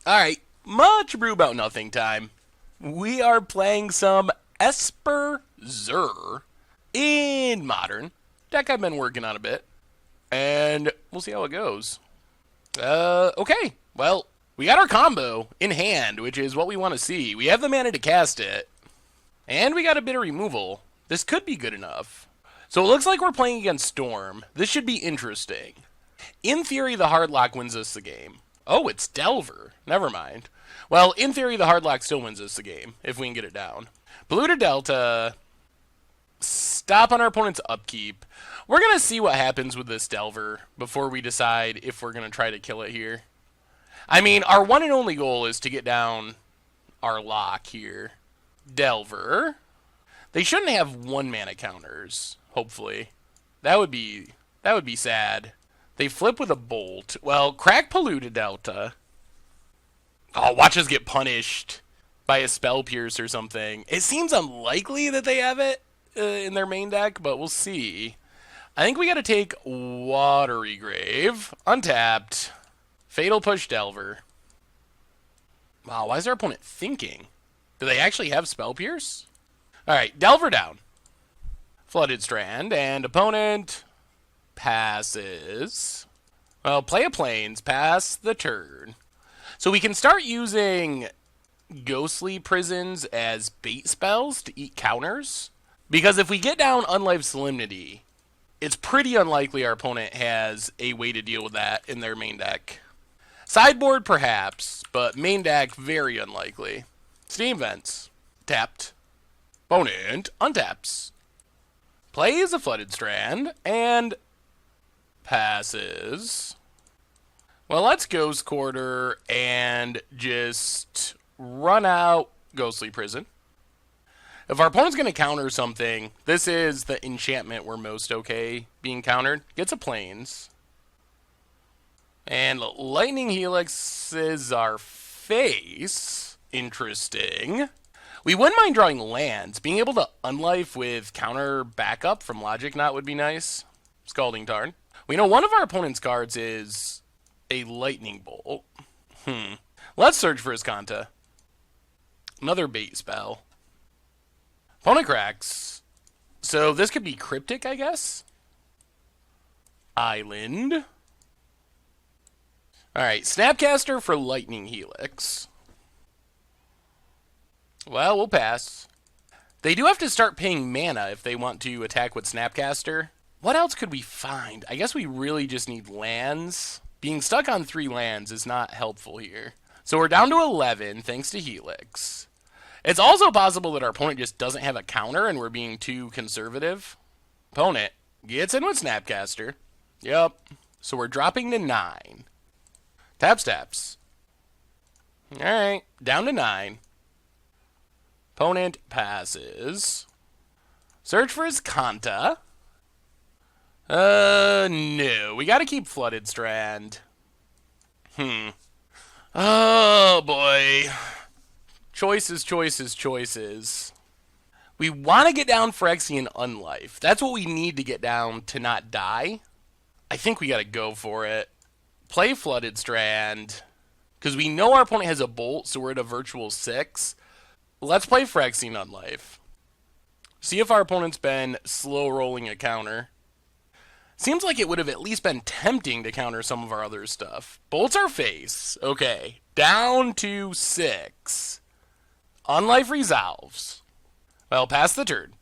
Alright, much brew about nothing time. We are playing some Esper in Modern. Deck I've been working on a bit. And we'll see how it goes. Okay. Well, we got our combo in hand, which is what we want to see. We have the mana to cast it. And we got a bit of removal. This could be good enough. So it looks like we're playing against Storm. This should be interesting. In theory, the hard lock wins us the game. Oh, it's Delver. Never mind. Well, in theory, the hard lock still wins us the game, if we can get it down. Blue to Delta. Stop on our opponent's upkeep. We're going to see what happens with this Delver before we decide if we're going to try to kill it here. I mean, our one and only goal is to get down our lock here. Delver. They shouldn't have 1-mana counters, hopefully. That would be sad. They flip with a bolt. Well, crack Polluted Delta. Oh, watch us get punished by a Spell Pierce or something. It seems unlikely that they have it in their main deck, but we'll see. I think we got to take Watery Grave. Untapped. Fatal Push Delver. Wow, why is our opponent thinking? Do they actually have Spell Pierce? Alright, Delver down. Flooded Strand, and opponent passes. Well, play a Plains, pass the turn. So we can start using Ghostly Prisons as bait spells to eat counters. Because if we get down Unlife Solemnity, it's pretty unlikely our opponent has a way to deal with that in their main deck. Sideboard, perhaps, but main deck, very unlikely. Steam Vents. Tapped. Opponent untaps. Plays a Flooded Strand, and passes. Well, let's Ghost Quarter and just run out Ghostly Prison. If our opponent's going to counter something, this is the enchantment we're most okay being countered. Gets a Plains. And Lightning Helix is our face. Interesting. We wouldn't mind drawing lands. Being able to unlife with counter backup from Logic Knot would be nice. Scalding Tarn. We know one of our opponent's cards is a Lightning Bolt. Let's search for his Kanta. Another bait spell. Opponent cracks. So this could be Cryptic, I guess. Island. Alright, Snapcaster for Lightning Helix. Well, we'll pass. They do have to start paying mana if they want to attack with Snapcaster. What else could we find? I guess we really just need lands. Being stuck on 3 lands is not helpful here. So we're down to 11 thanks to Helix. It's also possible that our opponent just doesn't have a counter and we're being too conservative. Opponent gets in with Snapcaster. Yep. So we're dropping to 9. Taps. Alright, down to 9. Opponent passes. Search for his Kanta. No. We gotta keep Flooded Strand. Oh, boy. Choices. We want to get down Phyrexian Unlife. That's what we need to get down to not die. I think we gotta go for it. Play Flooded Strand. Because we know our opponent has a Bolt, so we're at a virtual 6. Let's play Phyrexian Unlife. See if our opponent's been slow rolling a counter. Seems like it would have at least been tempting to counter some of our other stuff. Bolts our face. Okay. Down to 6. Unlife resolves. Well, pass the turn.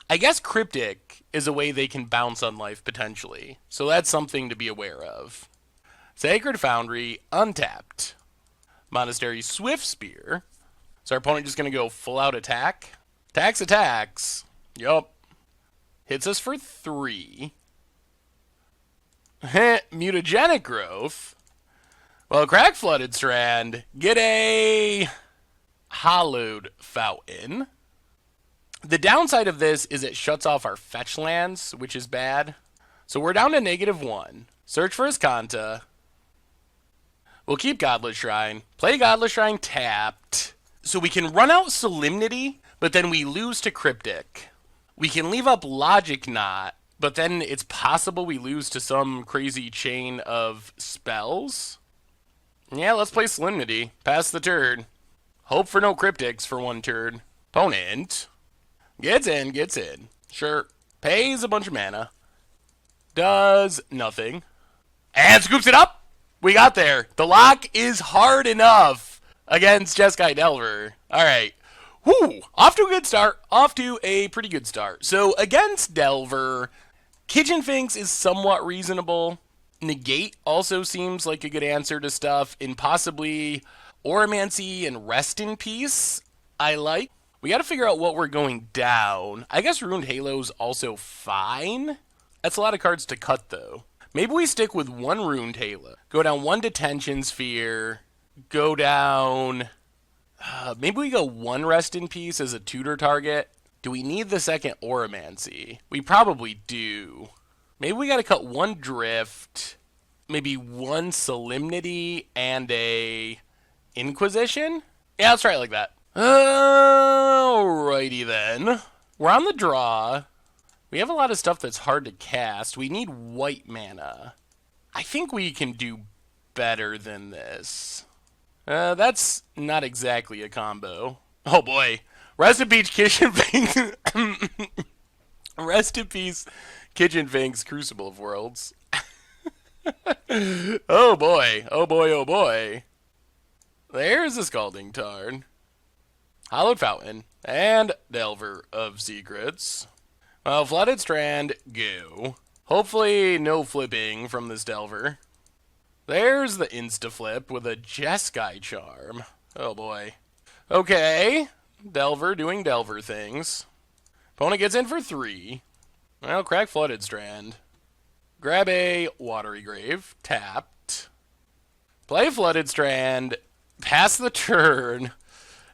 I guess Cryptic is a way they can bounce Unlife potentially. So that's something to be aware of. Sacred Foundry, untapped. Monastery Swift Spear. So our opponent just going to go full out attack. Attacks. Yup. Hits us for 3. Mutagenic Growth. Well, crack Flooded Strand. Get a Hollowed Fountain. The downside of this is it shuts off our fetch lands, which is bad. So we're down to -1. Search for his Kanta. We'll keep Godless Shrine. Play Godless Shrine tapped. So we can run out Solemnity, but then we lose to Cryptic. We can leave up Logic Knot, but then it's possible we lose to some crazy chain of spells. Yeah, let's play Solemnity. Pass the turn. Hope for no cryptics for one turn. Opponent gets in. Sure. Pays a bunch of mana. Does nothing. And scoops it up. We got there. The lock is hard enough against Jeskai Delver. All right. Whoo. Off to a good start. Off to a pretty good start. So against Delver, Kitchen Finks is somewhat reasonable. Negate also seems like a good answer to stuff. And possibly Oromancy and Rest in Peace, I like. We got to figure out what we're going down. I guess Ruined Halo's also fine. That's a lot of cards to cut, though. Maybe we stick with one Ruined Halo. Go down one Detention Sphere. Go down... maybe we go one Rest in Peace as a tutor target. Do we need the second Oromancy? We probably do. Maybe we got to cut one Drift. Maybe one Solemnity and a Inquisition? Yeah, let's try it like that. Alrighty then. We're on the draw. We have a lot of stuff that's hard to cast. We need white mana. I think we can do better than this. That's not exactly a combo. Oh boy. Rest in peace, Kitchen Finks. Rest in peace, Kitchen Finks, Crucible of Worlds. Oh boy. Oh boy, oh boy. There's a Scalding Tarn. Hallowed Fountain. And Delver of Secrets. Well, Flooded Strand, go. Hopefully no flipping from this Delver. There's the insta-flip with a Jeskai Charm. Oh boy. Okay. Delver doing Delver things. Opponent gets in for 3. Well, crack Flooded Strand. Grab a Watery Grave. Tapped. Play Flooded Strand. Pass the turn.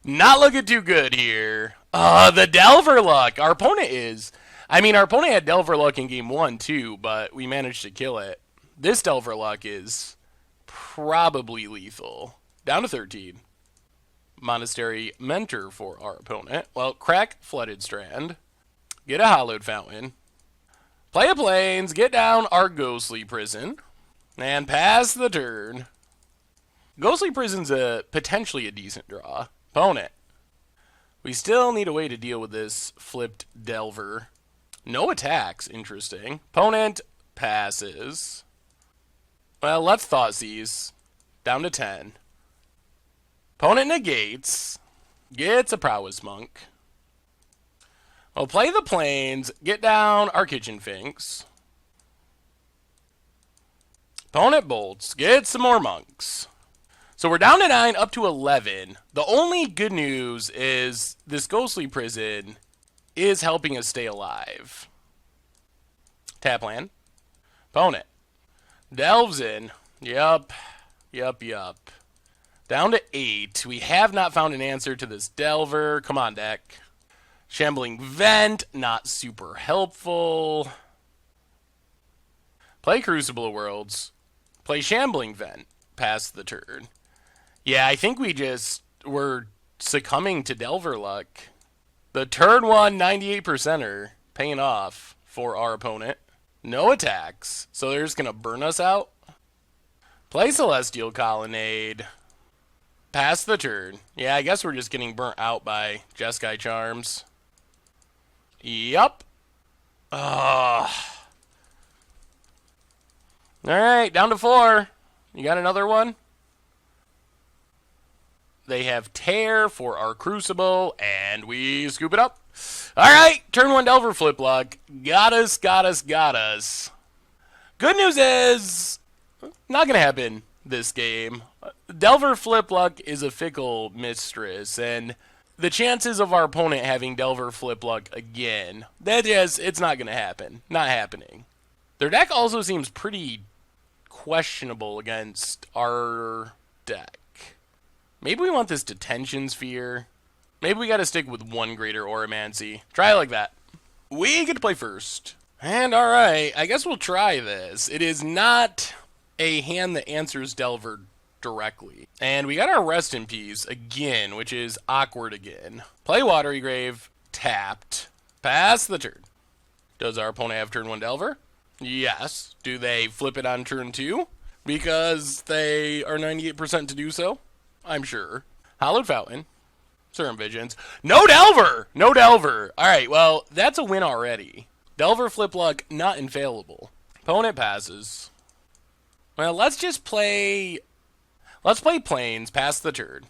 Not looking too good here. The Delver luck. Our opponent is... our opponent had Delver luck in game 1 too, but we managed to kill it. This Delver luck is probably lethal. Down to 13. Monastery Mentor for our opponent. Well, crack Flooded Strand. Get a Hallowed Fountain. Play a Plains. Get down our Ghostly Prison. And pass the turn. Ghostly Prison's potentially a decent draw. Opponent. We still need a way to deal with this flipped Delver. No attacks. Interesting. Opponent passes. Well, let's Thoughtseize. Down to 10. Opponent negates. Gets a Prowess Monk. We'll play the Plains. Get down our Kitchen Finks. Opponent bolts. Get some more monks. So we're down to 9, up to 11. The only good news is this Ghostly Prison is helping us stay alive. Tap land. Opponent. Delves in. Yup. Down to 8. We have not found an answer to this Delver. Come on, deck. Shambling Vent. Not super helpful. Play Crucible of Worlds. Play Shambling Vent. Pass the turn. Yeah, I think we're succumbing to Delver luck. The turn 1 98%er paying off for our opponent. No attacks, so they're just going to burn us out. Play Celestial Colonnade. Pass the turn. Yeah, I guess we're just getting burnt out by Jeskai Charms. Yup. Alright, down to 4. You got another one? They have Tear for our Crucible, and we scoop it up. Alright, turn 1 Delver flip luck. Got us. Good news is, not going to happen this game. Delver flip luck is a fickle mistress, and the chances of our opponent having Delver flip luck again, it's not going to happen. Not happening. Their deck also seems pretty questionable against our deck. Maybe we want this Detention Sphere. Maybe we got to stick with one Greater Oromancy. Try it like that. We get to play first. And alright, I guess we'll try this. It is not a hand that answers Delver directly. And we got our Rest in Peace again, which is awkward again. Play Watery Grave. Tapped. Pass the turn. Does our opponent have turn 1 Delver? Yes. Do they flip it on turn 2? because they are 98% to do so, I'm sure. Hallowed Fountain. Serum Visions. No Delver! No Delver. Alright, well, that's a win already. Delver flip luck, not infallible. Opponent passes. Well, let's just play... Let's play Plains, pass the turn.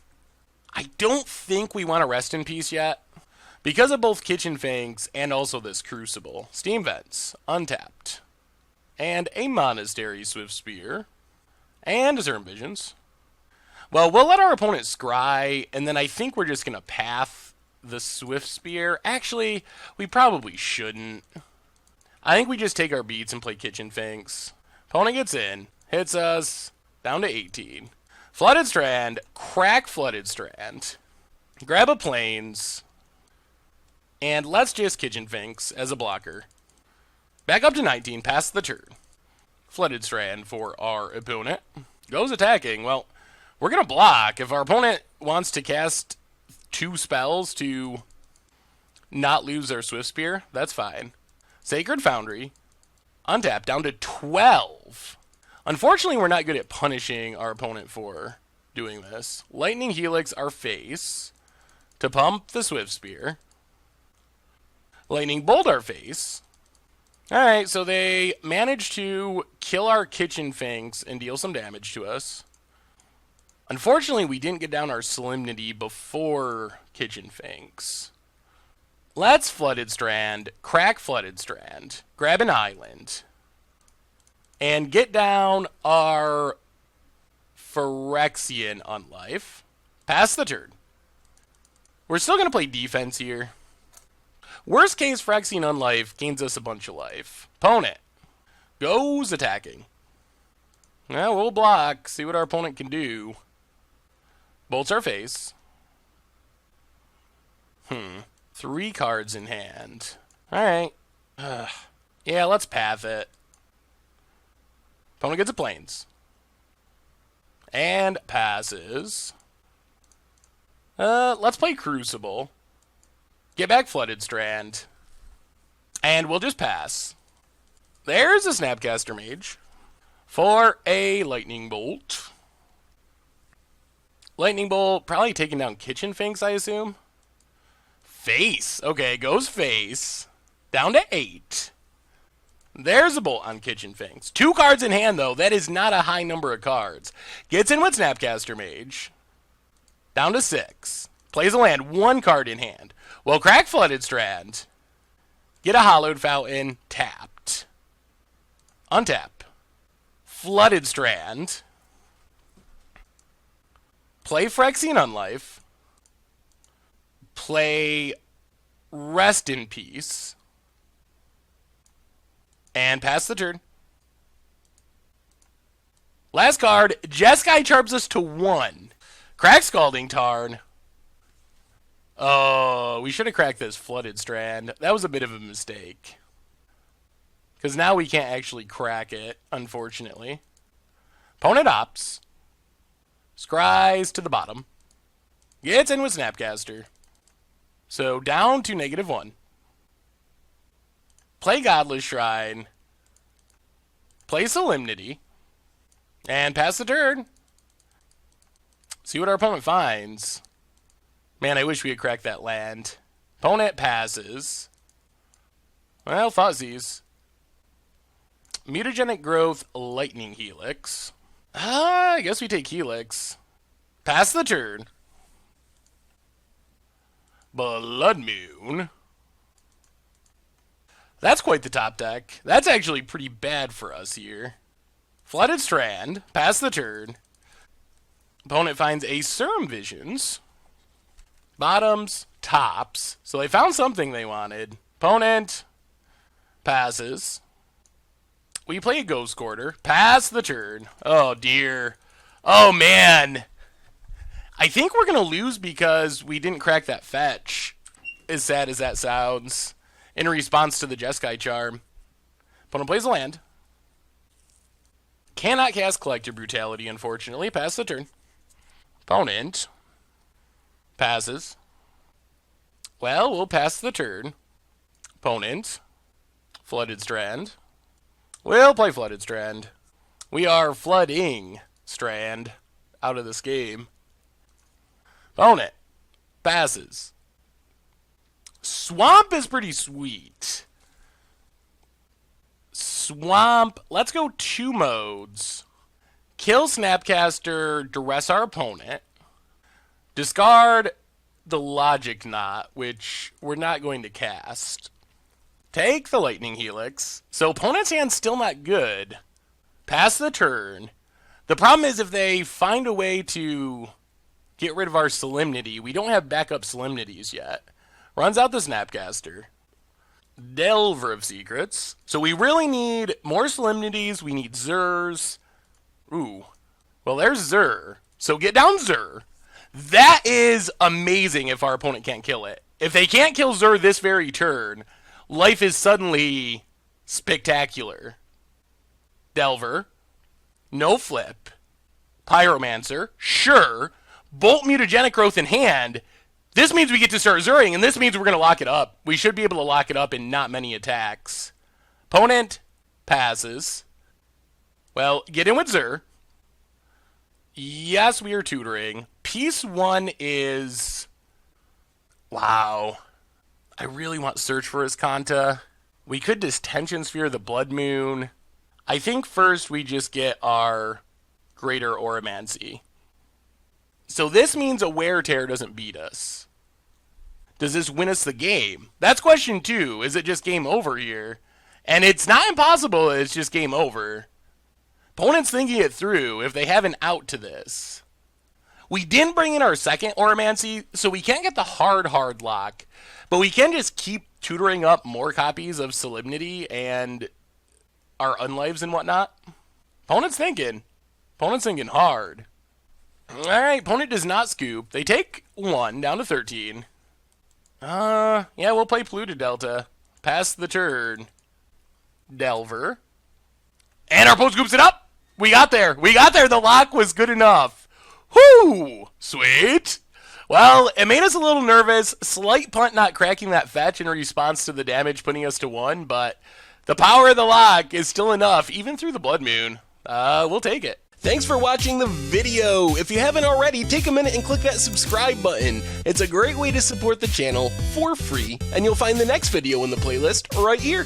I don't think we want to rest in peace yet. Because of both Kitchen Fangs and also this Crucible. Steam Vents, untapped. And a Monastery Swift Spear. And Serum Visions. Well, we'll let our opponent scry, and then I think we're just going to path the Swift Spear. Actually, we probably shouldn't. I think we just take our beats and play Kitchen Fangs. Opponent gets in, hits us, down to 18. Flooded Strand, crack Flooded Strand. Grab a Plains, and let's just Kitchen Fangs as a blocker. Back up to 19, pass the turn. Flooded Strand for our opponent. Goes attacking, well... We're going to block. If our opponent wants to cast 2 spells to not lose their Swift Spear, that's fine. Sacred Foundry. Untap down to 12. Unfortunately, we're not good at punishing our opponent for doing this. Lightning Helix our face to pump the Swift Spear. Lightning Bolt our face. Alright, so they managed to kill our Kitchen Fangs and deal some damage to us. Unfortunately, we didn't get down our Solemnity before Kitchen Fangs. Let's Flooded Strand, crack Flooded Strand, grab an island, and get down our Phyrexian Unlife. Pass the turn. We're still going to play defense here. Worst case, Phyrexian Unlife gains us a bunch of life. Opponent goes attacking. Well, we'll block, see what our opponent can do. Bolts our face. 3 cards in hand. Alright. Yeah, let's path it. Opponent gets a Plains. And passes. Let's play Crucible. Get back Flooded Strand. And we'll just pass. There's a Snapcaster Mage. For a Lightning Bolt. Lightning Bolt, probably taking down Kitchen Fangs, I assume. Face. Okay, goes face. Down to 8. There's a bolt on Kitchen Fangs. 2 cards in hand, though. That is not a high number of cards. Gets in with Snapcaster Mage. Down to 6. Plays a land. 1 card in hand. Well, crack Flooded Strand. Get a Hallowed Fountain. Tapped. Untap. Flooded Strand. Play Phyrexian Unlife. Play Rest in Peace. And pass the turn. Last card, Jeskai charms us to 1. Crack Scalding Tarn. Oh, we should have cracked this Flooded Strand. That was a bit of a mistake. Because now we can't actually crack it, unfortunately. Opponent opts. Scries to the bottom. Gets in with Snapcaster. So down to -1. Play Godless Shrine. Play Solemnity. And pass the turn. See what our opponent finds. Man, I wish we had cracked that land. Opponent passes. Well, Fuzzies. Mutagenic Growth, Lightning Helix. I guess we take Helix. Pass the turn. Blood Moon. That's quite the top deck. That's actually pretty bad for us here. Flooded Strand. Pass the turn. Opponent finds a Serum Visions. Bottoms, tops. So they found something they wanted. Opponent passes. We play a Ghost Quarter. Pass the turn. Oh, dear. Oh, man. I think we're going to lose because we didn't crack that fetch. As sad as that sounds. In response to the Jeskai charm. Opponent plays a land. Cannot cast Collector Brutality, unfortunately. Pass the turn. Opponent passes. Well, we'll pass the turn. Opponent. Flooded Strand. We'll play Flooded Strand. We are flooding Strand out of this game. Opponent passes. Swamp is pretty sweet. Swamp, let's go 2 modes. Kill Snapcaster, duress our opponent. Discard the Logic Knot, which we're not going to cast. Take the Lightning Helix. So opponent's hand's still not good. Pass the turn. The problem is if they find a way to get rid of our Solemnity, we don't have backup Solemnities yet. Runs out the Snapcaster. Delver of Secrets. So we really need more Solemnities. We need Zers. Ooh. Well, there's Zur. So get down Zur. That is amazing if our opponent can't kill it. If they can't kill Zur this very turn, life is suddenly spectacular. Delver. No flip. Pyromancer. Sure. Bolt Mutagenic Growth in hand. This means we get to start Zuring, and this means we're going to lock it up. We should be able to lock it up in not many attacks. Opponent passes. Well, get in with Zur. Yes, we are tutoring. Piece 1 is... Wow. I really want Search for Iskanta. We could Distension Sphere the Blood Moon. I think first we just get our Greater Oromancy. So this means a Wear Tear doesn't beat us. Does this win us the game? That's question 2. Is it just game over here? And it's not impossible, it's just game over. Opponent's thinking it through if they have an out to this. We didn't bring in our second Oromancy, so we can't get the hard lock. But we can just keep tutoring up more copies of Solemnity and our Unlives and whatnot. Opponent's thinking. Opponent's thinking hard. Alright, opponent does not scoop. They take 1 down to 13. Yeah, we'll play Pluto Delta. Pass the turn. Delver. And our opponent scoops it up! We got there! We got there! The lock was good enough! Whoo! Sweet! Well, it made us a little nervous. Slight punt not cracking that fetch in response to the damage putting us to 1, but the power of the lock is still enough, even through the Blood Moon. We'll take it. Thanks for watching the video. If you haven't already, take a minute and click that subscribe button. It's a great way to support the channel for free, and you'll find the next video in the playlist right here.